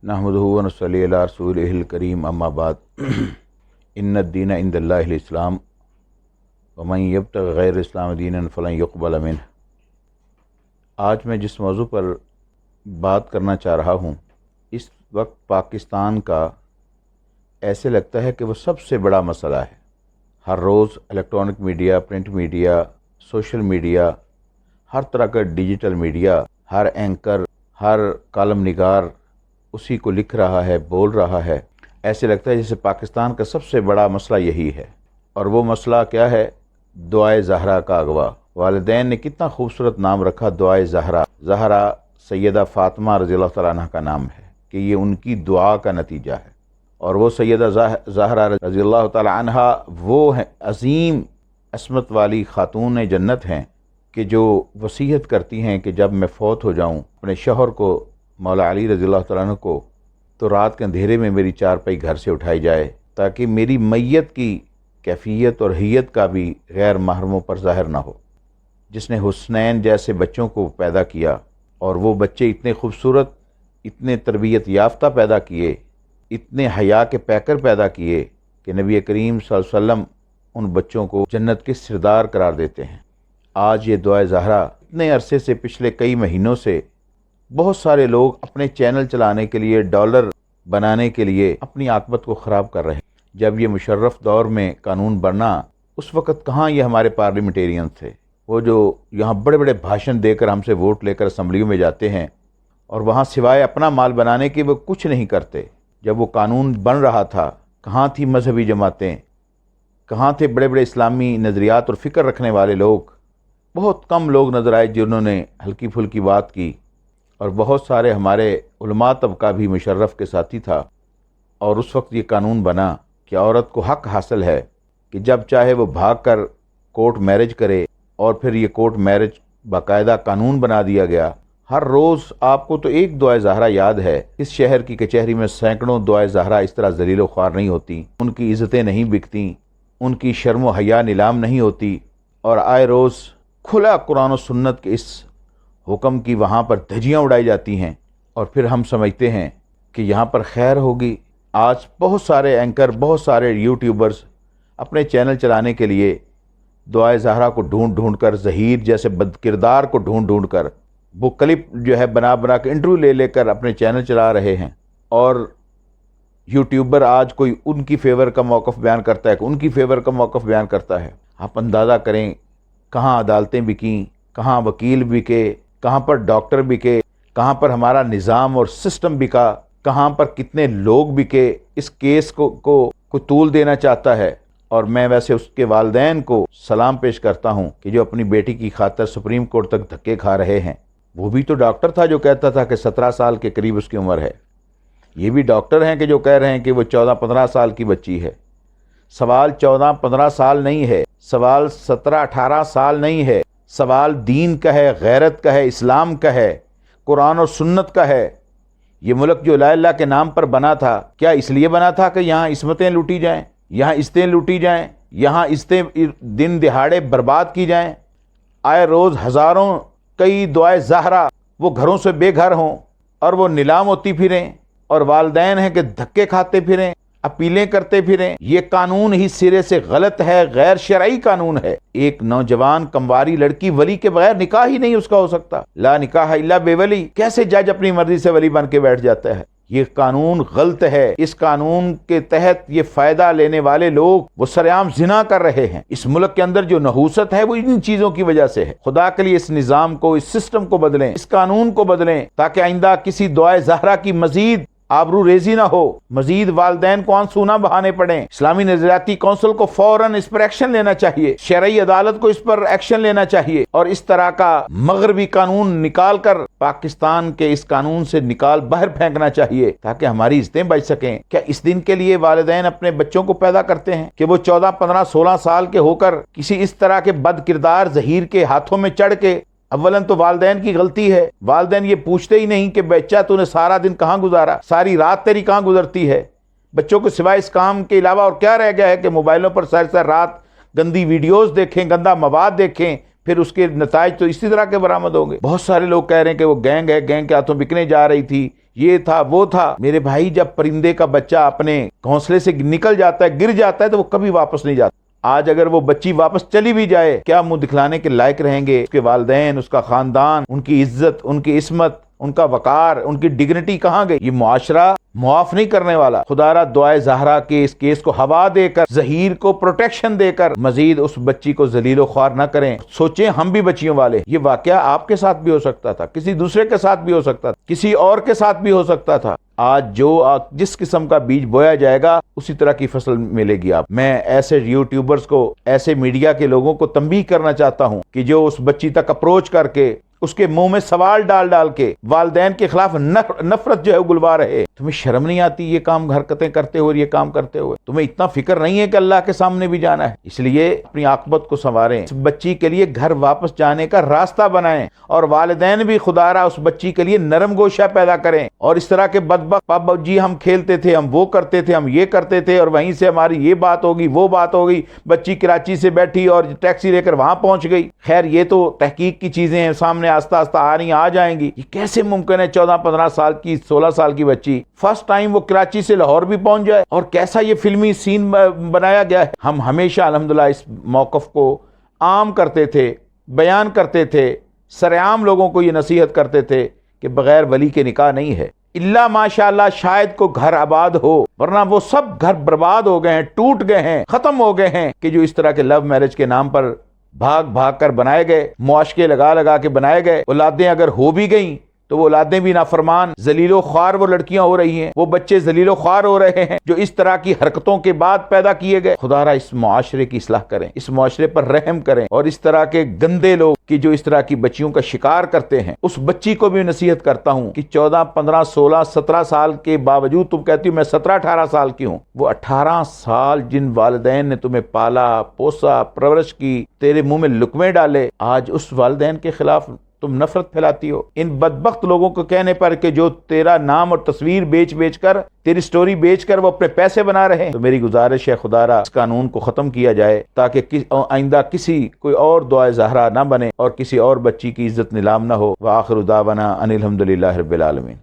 نحمدہ و نصلی علی رسولہ الکریم اما بعد ان الدین عند اللہ الاسلام ومن یبتغ غیر الاسلام دینا فلن یقبل منہ۔ آج میں جس موضوع پر بات کرنا چاہ رہا ہوں، اس وقت پاکستان کا ایسے لگتا ہے کہ وہ سب سے بڑا مسئلہ ہے۔ ہر روز electronic media, print media, social media, ہر طرح کا ڈیجیٹل میڈیا، ہر اینکر، ہر کالم نگار اسی کو لکھ رہا ہے، بول رہا ہے۔ ایسے لگتا ہے جیسے پاکستان کا سب سے بڑا مسئلہ یہی ہے۔ اور وہ مسئلہ کیا ہے؟ دعائے زہرا کا اغوا۔ والدین نے کتنا خوبصورت نام رکھا، دعائے زہرا۔ زہرا سیدہ فاطمہ رضی اللہ تعالیٰ عنہ کا نام ہے کہ یہ ان کی دعا کا نتیجہ ہے۔ اور وہ سیدہ زہرا رضی اللہ تعالیٰ عنہ وہ ہیں عظیم عصمت والی خاتون جنت ہیں کہ جو وصیت کرتی ہیں کہ جب میں فوت ہو جاؤں اپنے شوہر کو، مولا علی رضی اللہ تعالیٰ عنہ کو، تو رات کے اندھیرے میں میری چارپائی گھر سے اٹھائی جائے تاکہ میری میت کی کیفیت اور حیت کا بھی غیر محرموں پر ظاہر نہ ہو۔ جس نے حسنین جیسے بچوں کو پیدا کیا اور وہ بچے اتنے خوبصورت، اتنے تربیت یافتہ پیدا کیے، اتنے حیا کے پیکر پیدا کیے کہ نبی کریم صلی اللہ علیہ وسلم ان بچوں کو جنت کے سردار قرار دیتے ہیں۔ آج یہ دعائے زہرا اتنے عرصے سے، پچھلے کئی مہینوں سے بہت سارے لوگ اپنے چینل چلانے کے لیے، ڈالر بنانے کے لیے اپنی عاقبت کو خراب کر رہے ہیں۔ جب یہ مشرف دور میں قانون بننا، اس وقت کہاں یہ ہمارے پارلیمنٹیرین تھے، وہ جو یہاں بڑے بڑے بھاشن دے کر ہم سے ووٹ لے کر اسمبلیوں میں جاتے ہیں اور وہاں سوائے اپنا مال بنانے کے وہ کچھ نہیں کرتے۔ جب وہ قانون بن رہا تھا، کہاں تھی مذہبی جماعتیں، کہاں تھے بڑے بڑے اسلامی نظریات اور فکر رکھنے والے لوگ؟ بہت کم لوگ نظر آئے جنہوں نے ہلکی پھلکی بات کی، اور بہت سارے ہمارے علماء طبقہ بھی مشرف کے ساتھی تھا۔ اور اس وقت یہ قانون بنا کہ عورت کو حق حاصل ہے کہ جب چاہے وہ بھاگ کر کورٹ میرج کرے، اور پھر یہ کورٹ میرج باقاعدہ قانون بنا دیا گیا۔ ہر روز آپ کو تو ایک دعائے زہرا یاد ہے، اس شہر کی کچہری میں سینکڑوں دعائے زہرا اس طرح ذلیل و خوار نہیں ہوتی، ان کی عزتیں نہیں بکتی، ان کی شرم و حیا نیلام نہیں ہوتی، اور آئے روز کھلا قرآن و سنت کے اس حکم کی وہاں پر دھجیاں اڑائی جاتی ہیں، اور پھر ہم سمجھتے ہیں کہ یہاں پر خیر ہوگی۔ آج بہت سارے اینکر، بہت سارے یوٹیوبرز اپنے چینل چلانے کے لیے دعائے زہرا کو ڈھونڈ ڈھونڈ کر، ظہیر جیسے بد کردار کو ڈھونڈ ڈھونڈ کر، وہ کلپ جو ہے بنا بنا کے انٹرویو لے لے کر اپنے چینل چلا رہے ہیں۔ اور یوٹیوبر آج کوئی ان کی فیور کا موقف بیان کرتا ہے، کہ ان کی فیور کا موقف بیان کرتا ہے۔ آپ اندازہ کریں کہاں عدالتیں بکیں، کہاں وکیل بکے، کہاں پر ڈاکٹر بکے، کہاں پر ہمارا نظام اور سسٹم بکا، کہاں پر کتنے لوگ بکے۔ اس کیس کو طول دینا چاہتا ہے۔ اور میں ویسے اس کے والدین کو سلام پیش کرتا ہوں کہ جو اپنی بیٹی کی خاطر سپریم کورٹ تک دھکے کھا رہے ہیں۔ وہ بھی تو ڈاکٹر تھا جو کہتا تھا کہ 17 سال کے قریب اس کی عمر ہے۔ یہ بھی ڈاکٹر ہیں کہ جو کہہ رہے ہیں کہ وہ 14-15 سال کی بچی ہے۔ سوال 14-15 سال نہیں ہے، سوال 17-18 سال نہیں ہے، سوال دین کا ہے، غیرت کا ہے، اسلام کا ہے، قرآن و سنت کا ہے۔ یہ ملک جو لا اللہ کے نام پر بنا تھا، کیا اس لیے بنا تھا کہ یہاں عصمتیں لوٹی جائیں، یہاں عزتیں لوٹی جائیں، یہاں عزتیں دن دہاڑے برباد کی جائیں؟ آئے روز ہزاروں، کئی دعائے زہرا وہ گھروں سے بے گھر ہوں اور وہ نیلام ہوتی پھریں، اور والدین ہیں کہ دھکے کھاتے پھریں، اپیلیں کرتے پھریں۔ یہ قانون ہی سرے سے غلط ہے، غیر شرعی قانون ہے۔ ایک نوجوان کمواری لڑکی ولی کے بغیر نکاح ہی نہیں اس کا ہو سکتا۔ لا نکاح الا بے ولی۔ کیسے جج اپنی مرضی سے ولی بن کے بیٹھ جاتا ہے؟ یہ قانون غلط ہے۔ اس قانون کے تحت یہ فائدہ لینے والے لوگ وہ سرعام زنا کر رہے ہیں۔ اس ملک کے اندر جو نحوست ہے وہ ان چیزوں کی وجہ سے ہے۔ خدا کے لیے اس نظام کو، اس سسٹم کو بدلیں، اس قانون کو بدلیں، تاکہ آئندہ کسی دعائے زہرا کی مزید آبرو ریزی نہ ہو، مزید والدین کو آنسو نہ بہانے پڑیں۔ اسلامی نظریاتی کونسل کو فوراً اس پر ایکشن لینا چاہیے، شرعی عدالت کو اس پر ایکشن لینا چاہیے، اور اس طرح کا مغربی قانون نکال کر پاکستان کے اس قانون سے نکال باہر پھینکنا چاہیے تاکہ ہماری عزتیں بچ سکیں۔ کیا اس دن کے لیے والدین اپنے بچوں کو پیدا کرتے ہیں کہ وہ 14, 15, 16 سال کے ہو کر کسی اس طرح کے بد کردار ظہیر کے ہاتھوں میں چڑھ کے؟ اولاً تو والدین کی غلطی ہے۔ والدین یہ پوچھتے ہی نہیں کہ بچہ تو نے سارا دن کہاں گزارا، ساری رات تیری کہاں گزرتی ہے۔ بچوں کو سوائے اس کام کے علاوہ اور کیا رہ گیا ہے کہ موبائلوں پر ساری رات گندی ویڈیوز دیکھیں، گندا مواد دیکھیں، پھر اس کے نتائج تو اسی طرح کے برآمد ہوں گے۔ بہت سارے لوگ کہہ رہے ہیں کہ وہ گینگ ہے، گینگ کے ہاتھوں بکنے جا رہی تھی، یہ تھا وہ تھا۔ میرے بھائی، جب پرندے کا بچہ اپنے گھونسلے سے نکل جاتا ہے، گر جاتا ہے، تو وہ کبھی واپس نہیں جاتا۔ آج اگر وہ بچی واپس چلی بھی جائے، کیا منہ دکھلانے کے لائق رہیں گے اس کے والدین، اس کا خاندان، ان کی عزت، ان کی عصمت، ان کا وقار، ان کی ڈگنیٹی کہاں گئی؟ یہ معاشرہ معاف نہیں کرنے والا۔ خدا را دعائے زہرا کے اس کیس کو ہوا دے کر، ظہیر کو پروٹیکشن دے کر، مزید اس بچی کو ذلیل و خوار نہ کریں۔ سوچیں، ہم بھی بچیوں والے، یہ واقعہ آپ کے ساتھ بھی ہو سکتا تھا، کسی دوسرے کے ساتھ بھی ہو سکتا تھا، کسی اور کے ساتھ بھی ہو سکتا تھا۔ آج جس قسم کا بیج بویا جائے گا، اسی طرح کی فصل ملے گی آپ۔ میں ایسے یوٹیوبرز کو، ایسے میڈیا کے لوگوں کو تنبیہ کرنا چاہتا ہوں کہ جو اس بچی تک اپروچ کر کے، اس کے منہ میں سوال ڈال ڈال کے والدین کے خلاف نفرت جو ہے گلوا رہے، تمہیں شرم نہیں آتی یہ کام حرکتیں کرتے ہوئے، یہ کام کرتے ہوئے؟ تمہیں اتنا فکر نہیں ہے کہ اللہ کے سامنے بھی جانا ہے؟ اس لیے اپنی عاقبت کو سنواریں، اس بچی کے لیے گھر واپس جانے کا راستہ بنائیں، اور والدین بھی خدا را اس بچی کے لیے نرم گوشہ پیدا کریں۔ اور اس طرح کے بدبخت پابا جی ہم کھیلتے تھے، ہم وہ کرتے تھے، ہم یہ کرتے تھے، اور وہیں سے ہماری یہ بات ہوگی، وہ بات ہوگی، بچی کراچی سے بیٹھی اور ٹیکسی لے کر وہاں پہنچ گئی۔ خیر، یہ تو تحقیق کی چیزیں ہیں، سامنے آہستہ آہستہ آ جائیں گی۔ یہ کیسے ممکن ہے 14-15 سال کی، 16 سال کی بچی فرسٹ ٹائم وہ کراچی سے لاہور بھی پہنچ جائے؟ اور کیسا یہ فلمی سین بنایا گیا ہے۔ ہم ہمیشہ الحمدللہ اس موقف کو عام کرتے تھے، بیان کرتے تھے، سرعام لوگوں کو یہ نصیحت کرتے تھے کہ بغیر ولی کے نکاح نہیں ہے، اللہ ماشاءاللہ شاید کو گھر آباد ہو، ورنہ وہ سب گھر برباد ہو گئے ہیں، ٹوٹ گئے ہیں، ختم ہو گئے ہیں، کہ جو اس طرح کے لو میرج کے نام پر بھاگ بھاگ کر بنائے گئے، معاشقے لگا لگا کے بنائے گئے۔ اولادیں اگر ہو بھی گئیں تو وہ اولادیں بھی نافرمان، ذلیل و خوار وہ لڑکیاں ہو رہی ہیں، وہ بچے ذلیل و خوار ہو رہے ہیں جو اس طرح کی حرکتوں کے بعد پیدا کیے گئے۔ خدا را اس معاشرے کی اصلاح کریں، اس معاشرے پر رحم کریں، اور اس طرح کے گندے لوگ کہ جو اس طرح کی بچیوں کا شکار کرتے ہیں، اس بچی کو بھی نصیحت کرتا ہوں کہ 14 15 16 17 سال کے باوجود تم کہتی ہو میں 17 18 سال کی ہوں، وہ 18 سال جن والدین نے تمہیں پالا پوسا پرورش کی، تیرے منہ میں لقمے ڈالے، آج اس والدین کے خلاف تم نفرت پھیلاتی ہو۔ ان بدبخت لوگوں کو کہنے پر کہ جو تیرا نام اور تصویر بیچ کر، تیری سٹوری بیچ کر وہ اپنے پیسے بنا رہے ہیں، تو میری گزارش ہے خدا را اس قانون کو ختم کیا جائے، تاکہ آئندہ کوئی اور دعائے زہرا نہ بنے اور کسی اور بچی کی عزت نیلام نہ ہو۔ وآخر دعوانا ان الحمدللہ رب العالمین۔